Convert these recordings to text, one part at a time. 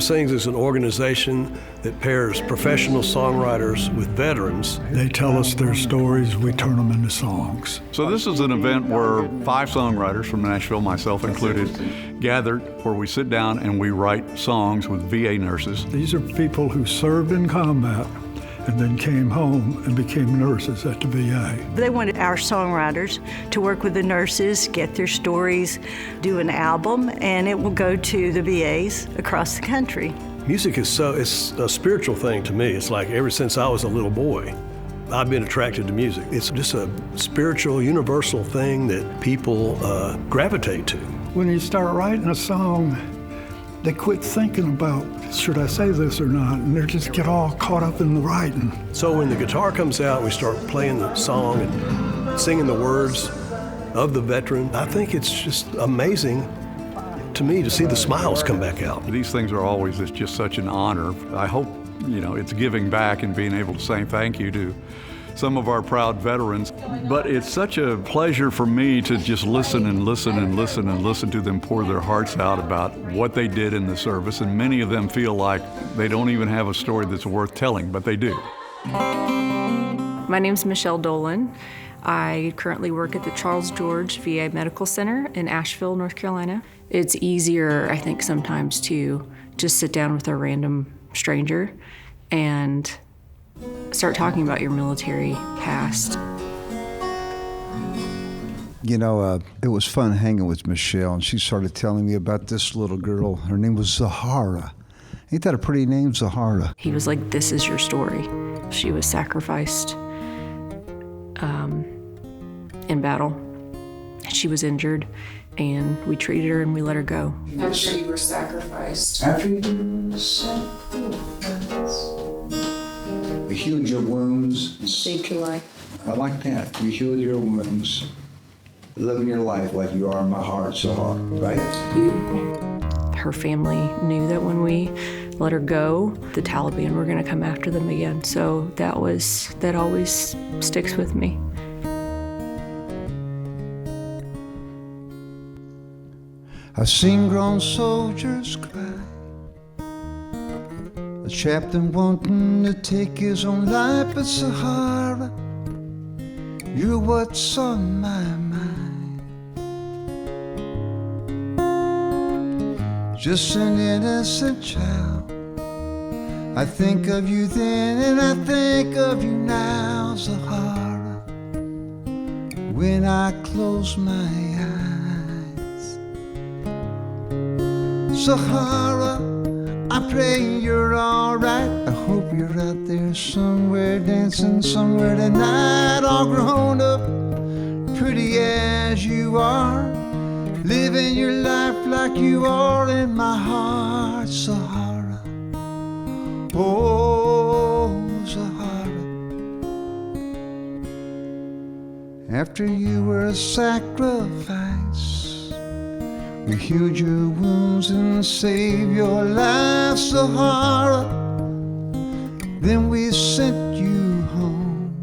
Sings is an organization that pairs professional songwriters with veterans. They tell us their stories, we turn them into songs. So this is an event where 5 songwriters from Nashville, myself included, gathered where we sit down and we write songs with VA nurses. These are people who served in combat and then came home and became nurses at the VA. They wanted our songwriters to work with the nurses, get their stories, do an album, and it will go to the VAs across the country. Music it's a spiritual thing to me. It's like ever since I was a little boy, I've been attracted to music. It's just a spiritual, universal thing that people gravitate to. When you start writing a song, they quit thinking about, should I say this or not? And they just get all caught up in the writing. So when the guitar comes out, we start playing the song and singing the words of the veteran. I think it's just amazing to me to see the smiles come back out. These things are always just such an honor. I hope, it's giving back and being able to say thank you to some of our proud veterans. But it's such a pleasure for me to just listen and listen and listen and listen to them pour their hearts out about what they did in the service. And many of them feel like they don't even have a story that's worth telling, but they do. My name's Michelle Dolan. I currently work at the Charles George VA Medical Center in Asheville, North Carolina. It's easier, I think, sometimes to just sit down with a random stranger and start talking about your military past. It was fun hanging with Michelle, and she started telling me about this little girl. Her name was Zahara. Ain't that a pretty name, Zahara? He was like, this is your story. She was sacrificed in battle. She was injured, and we treated her and we let her go. After you were sacrificed. After you were sacrificed. We healed your wounds. Saved your life. I like that. We healed your wounds. Living your life like you are in my heart, Zahara, right? Her family knew that when we let her go, the Taliban were going to come after them again. So that always sticks with me. I've seen grown soldiers cry, a chaplain wanting to take his own life, but Zahara, you're what's on my mind. Just an innocent child. I think of you then and I think of you now, Zahara, when I close my eyes. Zahara, I pray you're alright. I hope you're out there somewhere dancing somewhere tonight, all grown up, pretty as you are, living your life like you are in my heart, Zahara. Oh, Zahara. After you were sacrificed, we healed your wounds and saved your life, Zahara. Then we sent you home.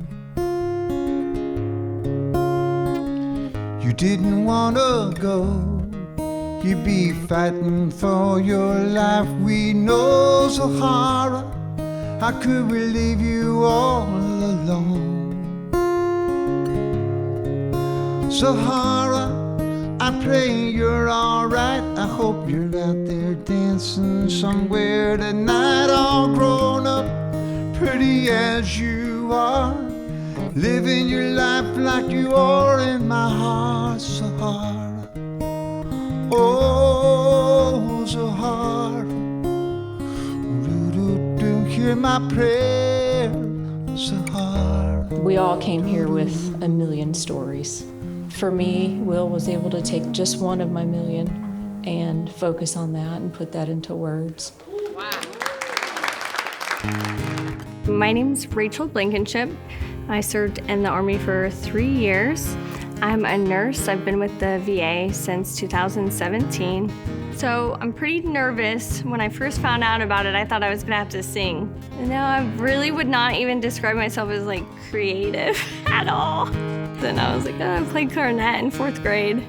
You didn't want to go. You'd be fighting for your life. We know, Zahara. How could we leave you all alone? Zahara, I pray you're alright. I hope you're out there dancing somewhere tonight, all grown up, pretty as you are, living your life like you are in my heart, Zahara. Oh, Zahara, hear my prayer, Zahara. We all came here with a million stories. For me, Will was able to take just one of my million and focus on that and put that into words. Wow. My name's Rachel Blankenship. I served in the Army for 3 years. I'm a nurse. I've been with the VA since 2017. So I'm pretty nervous. When I first found out about it, I thought I was gonna have to sing. And now I really would not even describe myself as like creative at all. Then I was like, oh, I played clarinet in 4th grade.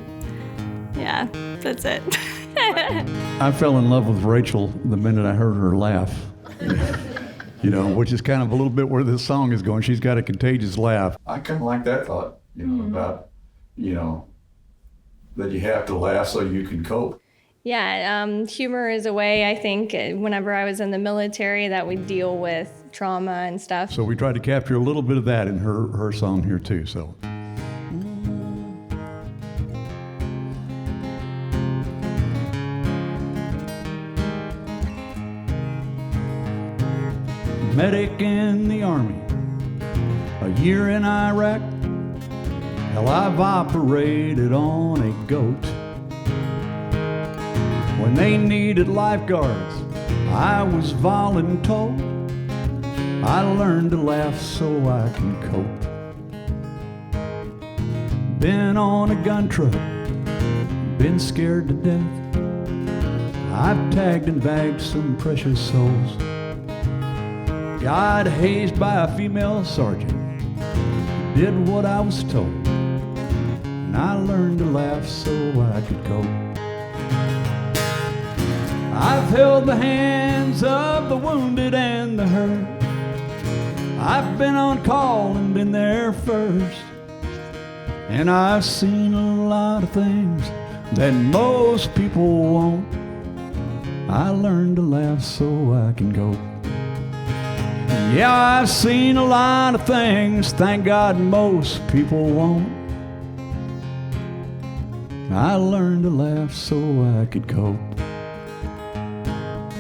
Yeah, that's it. I fell in love with Rachel the minute I heard her laugh. You know, which is kind of a little bit where this song is going. She's got a contagious laugh. I kind of like that thought, about, that you have to laugh so you can cope. Yeah, humor is a way, I think, whenever I was in the military, that we deal with trauma and stuff. So we tried to capture a little bit of that in her song here too, so. Medic in the Army, a year in Iraq. Hell, I've operated on a goat. When they needed lifeguards, I was voluntold. I learned to laugh so I can cope. Been on a gun truck, been scared to death. I've tagged and bagged some precious souls. Got hazed by a female sergeant, did what I was told, and I learned to laugh so I could cope. I've held the hands of the wounded and the hurt. I've been on call and been there first, and I've seen a lot of things that most people won't. I learned to laugh so I can cope. Yeah, I've seen a lot of things, thank God most people won't. I learned to laugh so I could cope.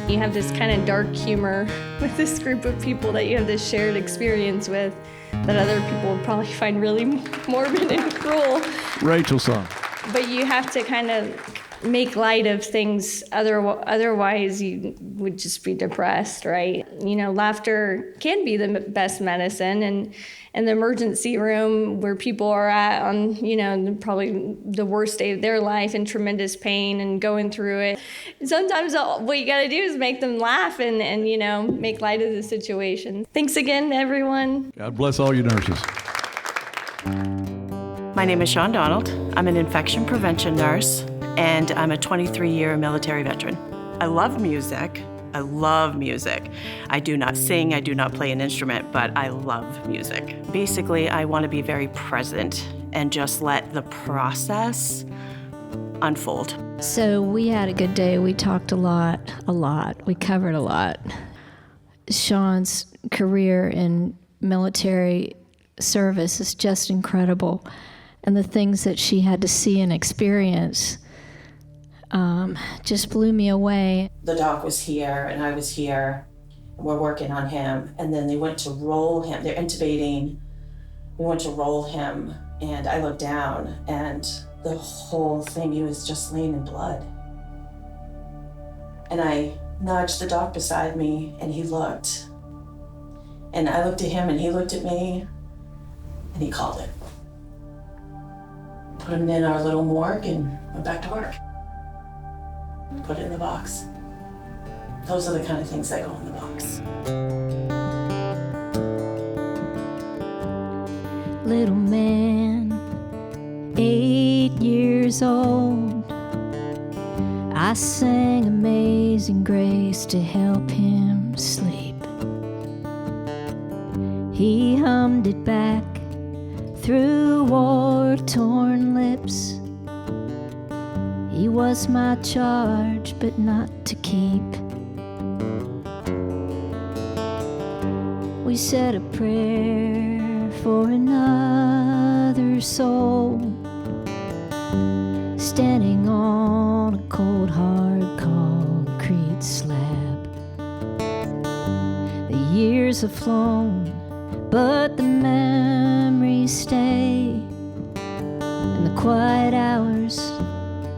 You have this kind of dark humor with this group of people that you have this shared experience with that other people would probably find really morbid and cruel. Rachel's song. But you have to kind of make light of things, otherwise you would just be depressed, right? Laughter can be the best medicine, and in the emergency room where people are at on, probably the worst day of their life in tremendous pain and going through it. Sometimes what you gotta do is make them laugh and make light of the situation. Thanks again, everyone. God bless all you nurses. My name is Shawn Donald. I'm an infection prevention nurse, and I'm a 23-year military veteran. I love music. I love music. I do not sing, I do not play an instrument, but I love music. Basically, I want to be very present and just let the process unfold. So we had a good day. We talked a lot. We covered a lot. Shawn's career in military service is just incredible. And the things that she had to see and experience just blew me away. The doc was here and I was here. We're working on him. And then they went to roll him. They're intubating. We went to roll him and I looked down and the whole thing, he was just laying in blood. And I nudged the doc beside me and he looked. And I looked at him and he looked at me and he called it. Put him in our little morgue and went back to work. Put it in the box. Those are the kind of things that go in the box. Little man, 8 years old, I sang Amazing Grace to help him sleep. He hummed it back through war-torn lips. He was my charge, but not to keep. We said a prayer for another soul, standing on a cold, hard concrete slab. The years have flown, but the memories stay, and the quiet hours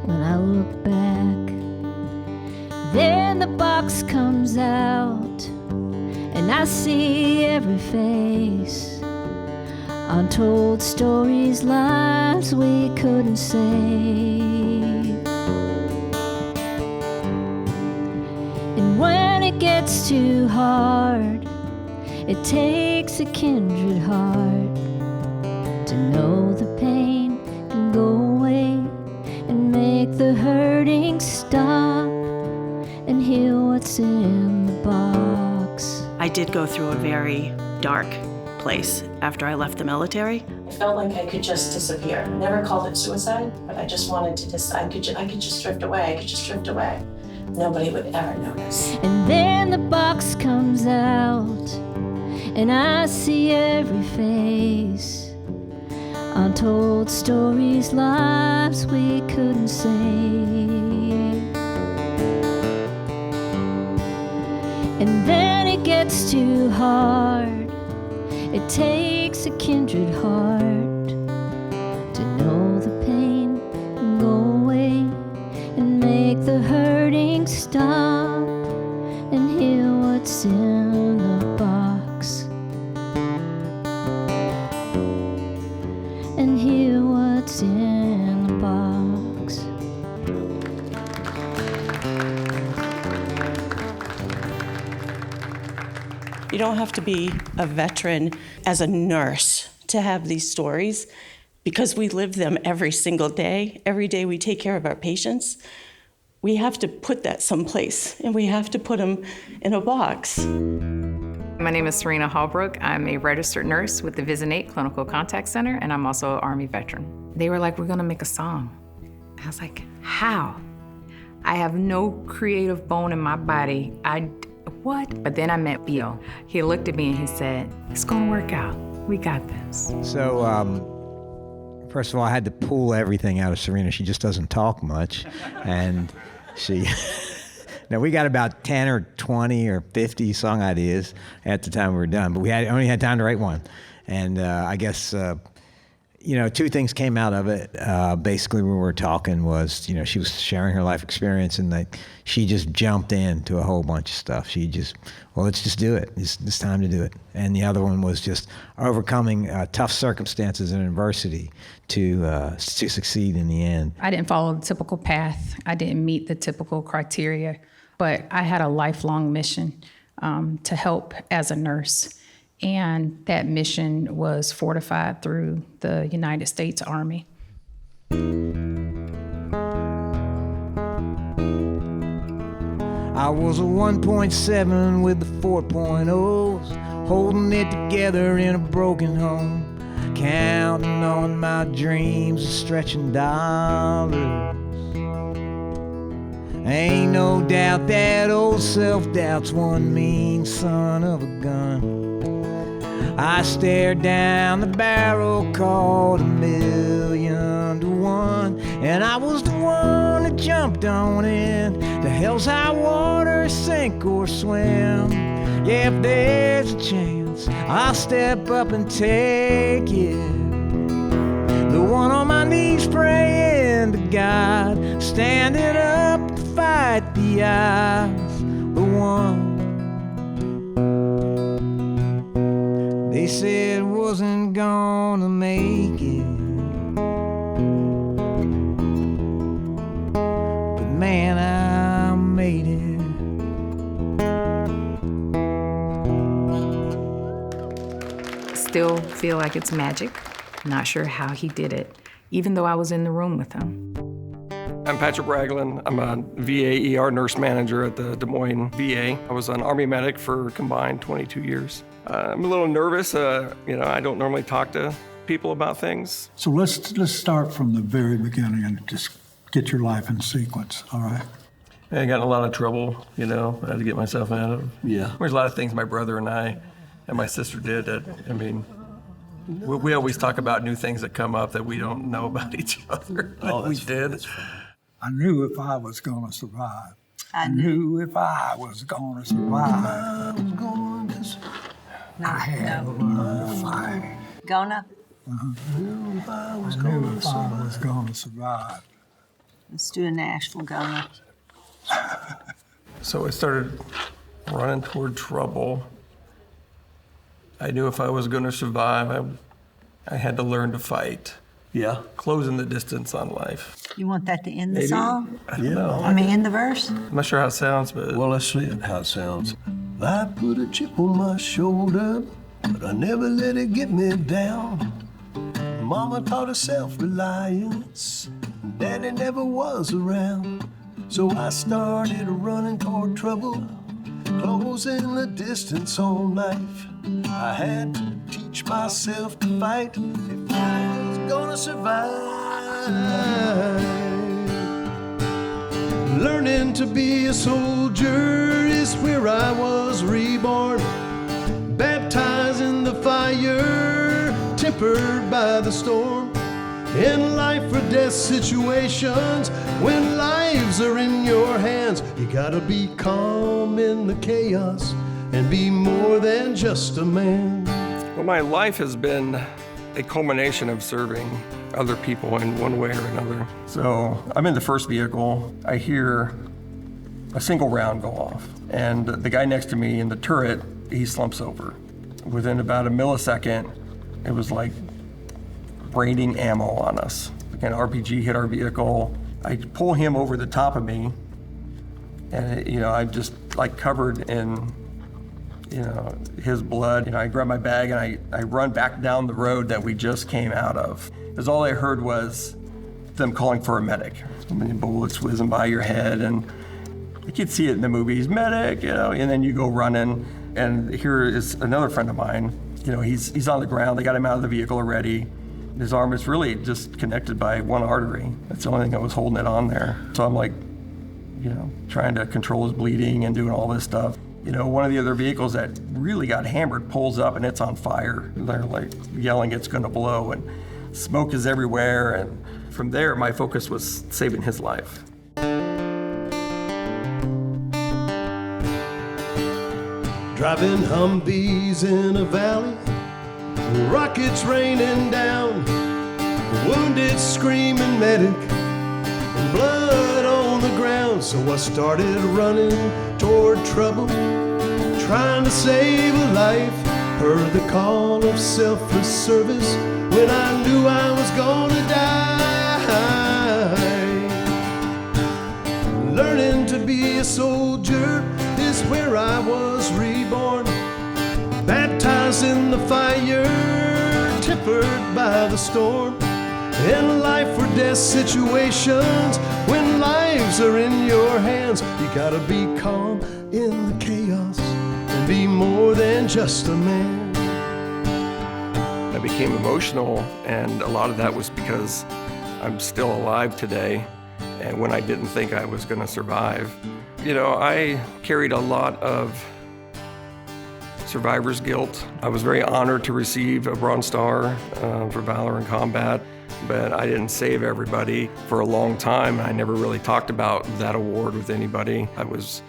when I look back. Then the box comes out and I see every face, untold stories, lives we couldn't save. And when it gets too hard, it takes a kindred heart to know the pain can go away and make the hurting stop. what's in the box. I did go through a very dark place after I left the military. I felt like I could just disappear. Never called it suicide, but I just wanted to I could just drift away. I could just drift away. Nobody would ever notice. And then the box comes out, and I see every face. Untold stories, lives we couldn't say. And then it gets too hard. It takes a kindred heart to know the pain and go away and make the hurting stop and hear what's in the box. And hear what's in the box. You don't have to be a veteran as a nurse to have these stories, because we live them every single day. Every day we take care of our patients. We have to put that someplace, and we have to put them in a box. My name is Serena Hallbrook. I'm a registered nurse with the Visinate Clinical Contact Center, and I'm also an Army veteran. They were like, we're gonna make a song. I was like, how? I have no creative bone in my body. What? But then I met Bill. He looked at me and he said, it's gonna work out. We got this. So, first of all, I had to pull everything out of Serena. She just doesn't talk much. And she, now we got about 10 or 20 or 50 song ideas at the time we were done, but we only had time to write one. And I guess, two things came out of it. Basically, when we were talking was, she was sharing her life experience, and she just jumped into a whole bunch of stuff. She just, let's just do it. It's time to do it. And the other one was just overcoming tough circumstances and adversity to succeed in the end. I didn't follow the typical path. I didn't meet the typical criteria, but I had a lifelong mission to help as a nurse. And that mission was fortified through the United States Army. I was a 1.7 with the 4.0s, holding it together in a broken home, counting on my dreams and stretching dollars. Ain't no doubt that old self-doubt's one mean son of a gun. I stared down the barrel called 1,000,000 to 1, and I was the one that jumped on in. The hell's high water, sink or swim. Yeah, if there's a chance, I'll step up and take it. The one on my knees praying to God, standing up to fight the odds. The one they said wasn't gonna make it. But man, I made it. Still feel like it's magic. Not sure how he did it, even though I was in the room with him. I'm Patrick Ragland. I'm a VA ER nurse manager at the Des Moines VA. I was an Army medic for combined 22 years. I'm a little nervous. I don't normally talk to people about things. So let's start from the very beginning and just get your life in sequence, all right? I got in a lot of trouble, I had to get myself out of. Yeah. There's a lot of things my brother and I and my sister did that, we always talk about new things that come up that we don't know about each other. We did. I knew if I was gonna survive. I knew if I was gonna survive. I had to learn to fight. Gonna? I knew if I was gonna survive. Let's do a Nashville Gonna. So I started running toward trouble. I knew if I was going to survive, I had to learn to fight. Yeah. Closing the distance on life. You want that to end the Maybe. song? I don't know. End the verse? I'm not sure how it sounds, but... Well, let's see how it sounds. I put a chip on my shoulder, but I never let it get me down. Mama taught us self-reliance, Daddy never was around. So I started running toward trouble, closing the distance on life. I had to teach myself to fight if I was gonna survive. Learning to be a soldier is where I was reborn. Baptized in the fire, tempered by the storm. In life or death situations, when lives are in your hands, you gotta be calm in the chaos and be more than just a man. Well, my life has been a culmination of serving other people in one way or another. So I'm in the first vehicle, I hear a single round go off, and the guy next to me in the turret, he slumps over. Within about a millisecond, it was like raining ammo on us. An RPG hit our vehicle. I pull him over the top of me, and I'm just like covered in his blood. I grab my bag and I run back down the road that we just came out of. Because all I heard was them calling for a medic. Bullets whizzing by your head, and you could see it in the movies, medic, and then you go running. And here is another friend of mine. He's on the ground. They got him out of the vehicle already. His arm is really just connected by one artery. That's the only thing that was holding it on there. So I'm like, trying to control his bleeding and doing all this stuff. One of the other vehicles that really got hammered pulls up and it's on fire. They're like yelling it's gonna blow, and smoke is everywhere. And from there, my focus was saving his life. Driving Humvees in a valley, rockets raining down, wounded screaming medic, and blood on the ground. So I started running toward trouble, trying to save a life. Heard the call of selfless service when I knew I was gonna die. Learning to be a soldier is where I was reborn. Baptized in the fire, tempered by the storm. In life or death situations, when lives are in your hands, you gotta be calm in the chaos and be more than just a man. I became emotional, and a lot of that was because I'm still alive today, and when I didn't think I was gonna survive. I carried a lot of survivor's guilt. I was very honored to receive a Bronze Star for Valor in Combat, but I didn't save everybody for a long time. I never really talked about that award with anybody. I was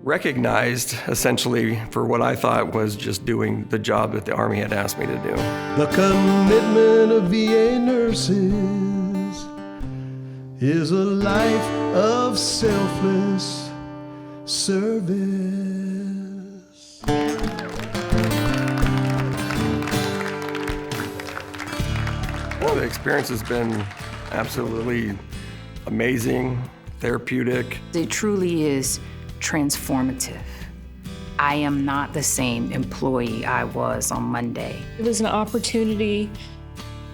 recognized essentially for what I thought was just doing the job that the Army had asked me to do. The commitment of VA nurses is a life of selfless service. Well, the experience has been absolutely amazing, therapeutic. It truly is transformative. I am not the same employee I was on Monday. It was an opportunity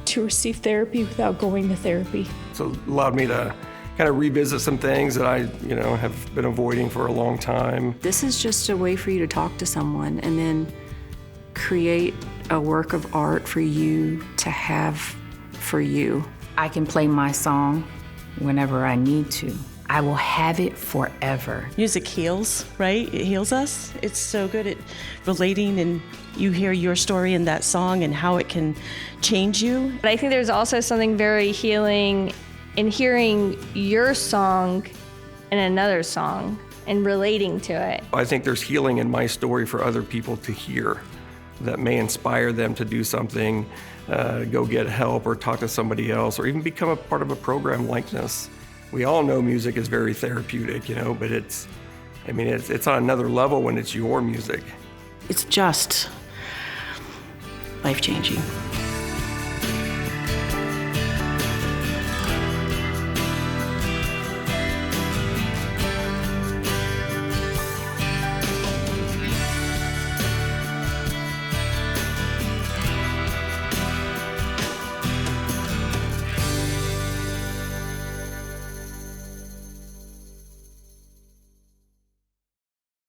to receive therapy without going to therapy. So it allowed me to kind of revisit some things that I, have been avoiding for a long time. This is just a way for you to talk to someone and then create a work of art for you to have for you. I can play my song whenever I need to. I will have it forever. Music heals, right? It heals us. It's so good at relating, and you hear your story in that song and how it can change you. But I think there's also something very healing in hearing your song in another song and relating to it. I think there's healing in my story for other people to hear that may inspire them to do something, go get help or talk to somebody else, or even become a part of a program like this. We all know music is very therapeutic, but it's on another level when it's your music. It's just life-changing.